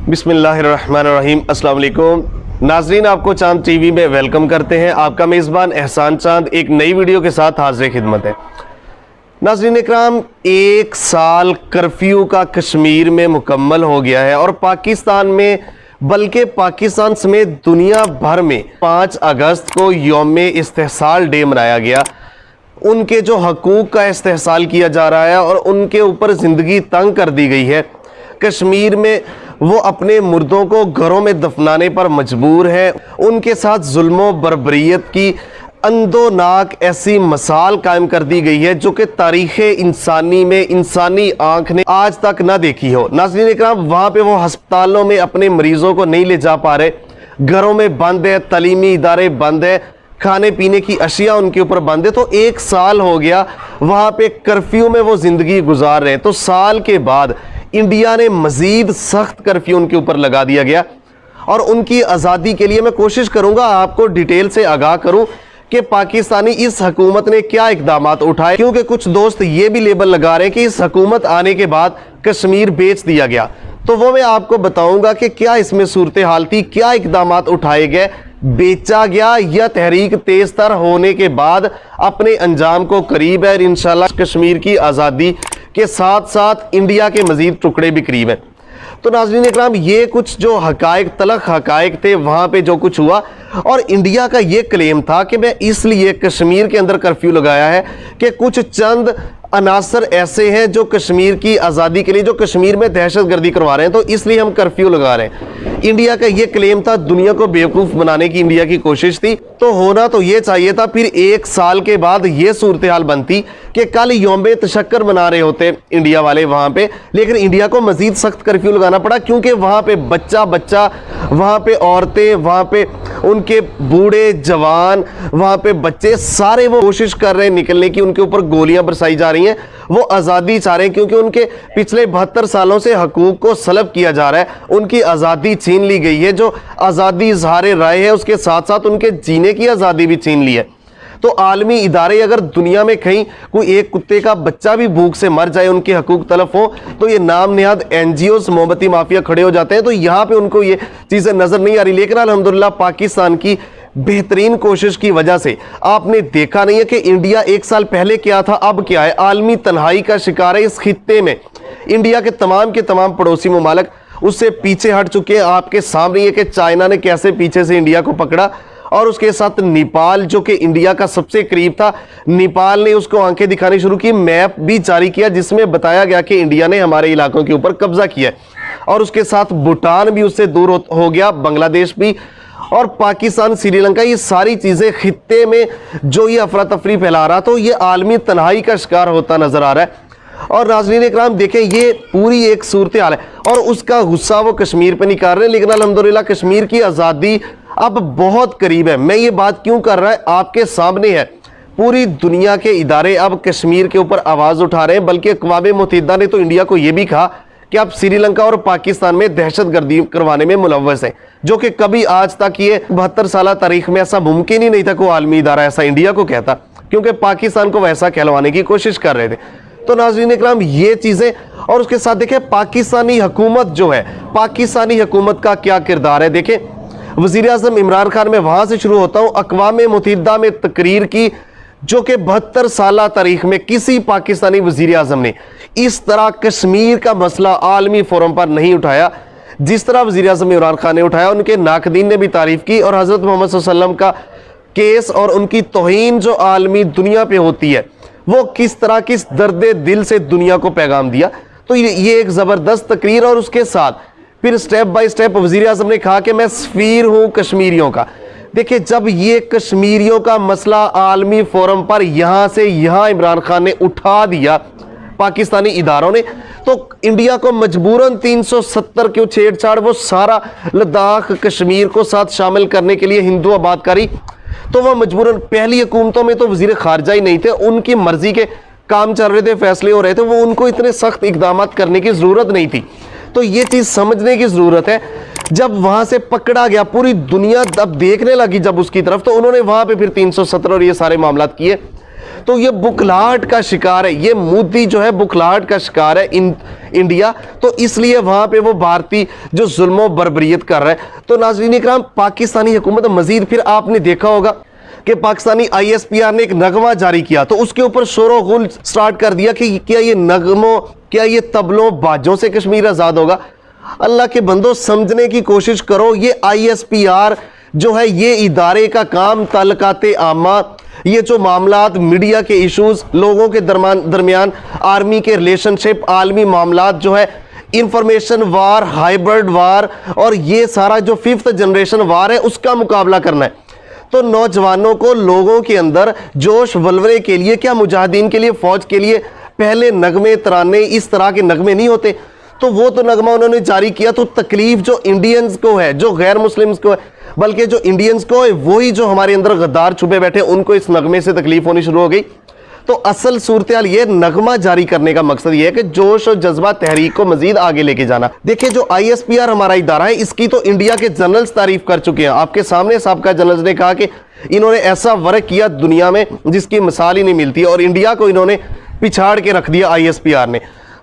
बिस्मिल्लाहिर्रहमानिर्रहीम। अस्सलाम वालेकुम नाजरीन, आपको चांद टीवी में वेलकम करते हैं। आपका मेज़बान एहसान चांद एक नई वीडियो के साथ हाजिर खिदमत है। नाजरीन इकराम, 1 साल कर्फ्यू का कश्मीर में मुकम्मल हो गया है और पाकिस्तान में, बल्कि पाकिस्तान समेत दुनिया भर में 5 अगस्त को यौम इस्तेहसाल डे मनाया गया। उनके जो हकूक़ का इस्तेहसाल किया जा रहा है और उनके ऊपर ज़िंदगी तंग कर दी गई है। कश्मीर में वो अपने मुर्दों को घरों में दफनाने पर मजबूर है। उनके साथ जुल्म बर्बरियत की अंदोनाक ऐसी मिसाल कायम कर दी गई है जो कि तारीख़ इंसानी में इंसानी आंख ने आज तक ना देखी हो। नाज़रीन इकराम, वहाँ पे वो अस्पतालों में अपने मरीज़ों को नहीं ले जा पा रहे, घरों में बंद है, तालीमी इदारे बंद है, खाने पीने की अशिया उनके ऊपर बंद है। तो 1 साल हो गया वहाँ पे कर्फ्यू में वो ज़िंदगी गुजार रहे हैं। तो साल के बाद इंडिया ने मजीद सख्त कर्फ्यू उनके ऊपर लगा दिया गया और उनकी आज़ादी के लिए मैं कोशिश करूंगा आपको डिटेल से आगाह करूं कि पाकिस्तानी इस हुकूमत ने क्या इकदाम उठाए, क्योंकि कुछ दोस्त ये भी लेबल लगा रहे हैं कि इस हुकूमत आने के बाद कश्मीर बेच दिया गया। तो वो मैं आपको बताऊंगा कि क्या इसमें सूरत हाल थी, क्या इकदाम उठाए गए, बेचा गया या तहरीक तेज तर होने के बाद अपने अंजाम को करीब है। और इंशाल्लाह कश्मीर की आज़ादी के साथ साथ इंडिया के मजीद टुकड़े भी करीब हैं। तो नाज़रीन इकराम, ये कुछ जो हकायक, तलख हकायक थे वहाँ पे जो कुछ हुआ, और इंडिया का ये क्लेम था कि मैं इसलिए कश्मीर के अंदर कर्फ्यू लगाया है कि कुछ चंद अनासर ऐसे हैं जो कश्मीर की आज़ादी के लिए, जो कश्मीर में दहशतगर्दी करवा रहे हैं, तो इसलिए हम कर्फ्यू लगा रहे हैं। इंडिया का ये क्लेम था, दुनिया को बेवकूफ़ बनाने की इंडिया की कोशिश थी। तो होना तो ये चाहिए था, फिर 1 साल के बाद ये सूरत हाल बनती कि कल यौम तशक्कर मना रहे होते इंडिया वाले वहाँ पे, लेकिन इंडिया को मजीद सख्त कर्फ्यू लगाना पड़ा, क्योंकि वहाँ पे बच्चा बच्चा, वहाँ पे औरतें, वहाँ पे उनके बूढ़े जवान, वहाँ पे बच्चे सारे वो कोशिश कर रहे हैं निकलने की, उनके ऊपर गोलियां बरसाई जा रही हैं। वो आज़ादी चाह रहे हैं क्योंकि उनके पिछले 72 सालों से हकूक़ को सलब किया जा रहा है, उनकी आज़ादी छीन ली गई है। जो आज़ादी इज़हार राय है उसके साथ साथ उनके जीने की आज़ादी भी छीन ली है। तो आलमी इदारे, अगर दुनिया में कहीं कोई एक कुत्ते का बच्चा भी भूख से मर जाए, उनके हकूक तलफ हो, तो ये नाम निहाद NGOs, मोमबत्ती माफिया खड़े हो जाते हैं। तो यहाँ पे उनको ये चीज़ें नज़र नहीं आ रही। लेकिन अल्हम्दुलिल्लाह पाकिस्तान की बेहतरीन कोशिश की वजह से आपने देखा नहीं है कि इंडिया 1 साल पहले क्या था, अब क्या है। आलमी तन्हाई का शिकार है इस खित्ते में। इंडिया के तमाम पड़ोसी ममालिक उससे पीछे हट चुके हैं। आपके सामने है कि चाइना ने कैसे पीछे से इंडिया को पकड़ा, और उसके साथ नेपाल जो कि इंडिया का सबसे करीब था, नेपाल ने उसको आंखें दिखानी शुरू की। मैप भी जारी किया जिसमें बताया गया कि इंडिया ने हमारे इलाकों के ऊपर कब्जा किया है, और उसके साथ भूटान भी उससे दूर हो गया, बांग्लादेश भी, और पाकिस्तान, श्रीलंका, ये सारी चीज़ें खित्ते में जो ये अफरा तफरी फैला रहा, तो ये आलमी तन्हाई का शिकार होता नजर आ रहा है। और नाज़रीन इकराम देखें, ये पूरी एक सूरत हाल है और उसका गुस्सा वो कश्मीर पे निकाल रहे हैं। लेकिन अल्हम्दुलिल्लाह कश्मीर की आज़ादी अब बहुत करीब है। मैं ये बात क्यों कर रहा है, आपके सामने है। पूरी दुनिया के इदारे अब कश्मीर के ऊपर आवाज़ उठा रहे हैं, बल्कि अक़वाम मुत्तहिदा ने तो इंडिया को ये भी कहा कि आप श्रीलंका और पाकिस्तान में दहशतगर्दी करवाने में मुलव्वस हैं, जो कि कभी आज तक ये 72 साल तारीख में ऐसा मुमकिन ही नहीं था कोई आलमी इदारा ऐसा इंडिया को कहता, क्योंकि पाकिस्तान को वैसा कहलवाने की कोशिश कर रहे थे। तो नाज़रीन इकराम, ये चीज़ें, और उसके साथ देखें पाकिस्तानी हुकूमत जो है, पाकिस्तानी हुकूमत का क्या किरदार है। देखें, वज़ीर आज़म इमरान खान, में वहाँ से शुरू होता हूँ। अक़वाम मुत्तहिदा में तकरीर की जो कि 72 साल तारीख में किसी पाकिस्तानी वज़ीर आज़म ने इस तरह कश्मीर का मसला आलमी फोरम पर नहीं उठाया जिस तरह वज़ीर आज़म इमरान खान ने उठाया। उनके नाकदीन ने भी तारीफ़ की, और हज़रत मोहम्मद सल्लल्लाहु अलैहि वसल्लम का केस और उनकी तौहीन जो आलमी दुनिया पे होती है, वो किस तरह, किस दर्द दिल से दुनिया को पैगाम दिया। तो ये एक ज़बरदस्त तकरीर, और उसके साथ फिर स्टेप बाय स्टेप वज़ीर आज़म ने कहा कि मैं सफ़ीर हूँ कश्मीरियों का। देखिए, जब ये कश्मीरियों का मसला आलमी फोरम पर यहाँ से यहाँ इमरान खान ने उठा दिया पाकिस्तानी इदारों ने, तो इंडिया को मजबूरन 370 क्यों छेड़छाड़, वो सारा लद्दाख कश्मीर को साथ शामिल करने के लिए हिंदू आबादकारी, तो वह मजबूरन, पहली हुकूमतों में तो वज़ीर खारजा ही नहीं थे, उनकी मर्जी के काम चल रहे थे, फैसले हो रहे थे, वो उनको इतने सख्त इकदाम करने की ज़रूरत नहीं थी। तो ये चीज़ समझने की ज़रूरत है। जब वहाँ से पकड़ा गया, पूरी दुनिया अब देखने लगी जब उसकी तरफ, तो उन्होंने वहाँ पे फिर 370 और ये सारे मामला किए। तो ये बुखलाहट का शिकार है, ये मोदी जो है बुखलाहट का शिकार है इंडिया, तो इसलिए वहां पे वो भारतीय जो जुल्म बर्बरियत कर रहा है। तो नाज़रीन इकराम, पाकिस्तानी हुकूमत मजीद फिर आपने देखा होगा कि पाकिस्तानी ISPR ने एक नगमा जारी किया, तो उसके ऊपर शोर गुल स्टार्ट कर दिया कि क्या ये नगमों, क्या ये तबलों बाजों से कश्मीर आज़ाद होगा। अल्लाह के बंदो, समझने की कोशिश करो, ये ISPR जो है ये इदारे का काम तलकाते आमा, ये जो मामलात, मीडिया के इश्यूज, लोगों के दरमियान आर्मी के रिलेशनशिप, आलमी मामलात जो है, इंफॉर्मेशन वार, हाइब्रिड वार और ये सारा जो 5th जनरेशन वार है उसका मुकाबला करना है। तो नौजवानों को, लोगों के अंदर जोश वल्वले के लिए, क्या मुजाहिदीन के लिए, फौज के लिए पहले नगमे तराने इस तरह के नगमे नहीं होते, तो वो तो नगमा उन्होंने जारी किया। तो तकलीफ जो इंडियंस को है, जो गैर मुस्लिम्स को है, बल्कि जो इंडियंस को है वही जो हमारे अंदर गद्दार छुपे बैठे, उनको इस नगमे से तकलीफ होनी शुरू हो गई। तो असल सूरत हाल ये, नगमा जारी करने का मकसद ये है कि जोश और जज्बा तहरीक को मजीद आगे लेके जाना। देखिए जो ISPR हमारा इदारा है, इसकी तो इंडिया के जनरल्स तारीफ कर चुके हैं। आपके सामने साबका जनरल्स ने कहा कि इन्होंने ऐसा वर्क किया दुनिया में जिसकी मिसाल ही नहीं मिलती, और इंडिया को इन्होंने पिछाड़ के रख दिया ISPR ने।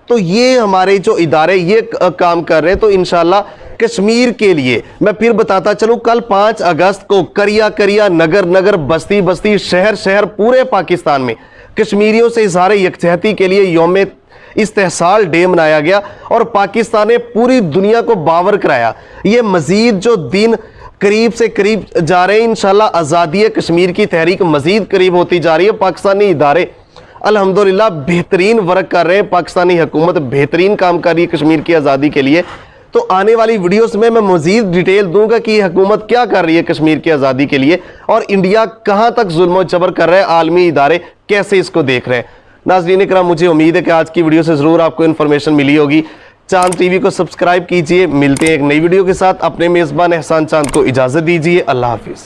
तो ये हमारे जो इदारे ये काम कर रहे हैं। तो इंशाल्लाह कश्मीर के लिए मैं फिर बताता चलूं, कल 5 अगस्त को करिया करिया, नगर नगर, बस्ती बस्ती, शहर शहर, पूरे पाकिस्तान में कश्मीरियों से इज़हार यकजहती के लिए यौम इस्तेहसाल डे मनाया गया, और पाकिस्तान ने पूरी दुनिया को बावर कराया। ये मजीद जो दिन करीब से करीब जा रहे हैं, इंशाल्लाह आज़ादी कश्मीर की तहरीक मजीद करीब होती जा रही है। पाकिस्तानी इदारे अल्हम्दुलिल्लाह बेहतरीन वर्क कर रहे हैं, पाकिस्तानी हुकूमत बेहतरीन काम कर रही है कश्मीर की आज़ादी के लिए। तो आने वाली वीडियोस में मैं मजीद डिटेल दूंगा कि हुकूमत क्या कर रही है कश्मीर की आज़ादी के लिए, और इंडिया कहां तक जुल्म जबर कर रहा है, आलमी इदारे कैसे इसको देख रहे हैं। नाज़रीन इकराम, मुझे उम्मीद है कि आज की वीडियो से ज़रूर आपको इन्फॉर्मेशन मिली होगी। चांद TV को सब्सक्राइब कीजिए। मिलते हैं एक नई वीडियो के साथ। अपने मेज़बान एहसान चांद को इजाज़त दीजिए। अल्लाह हाफिज़।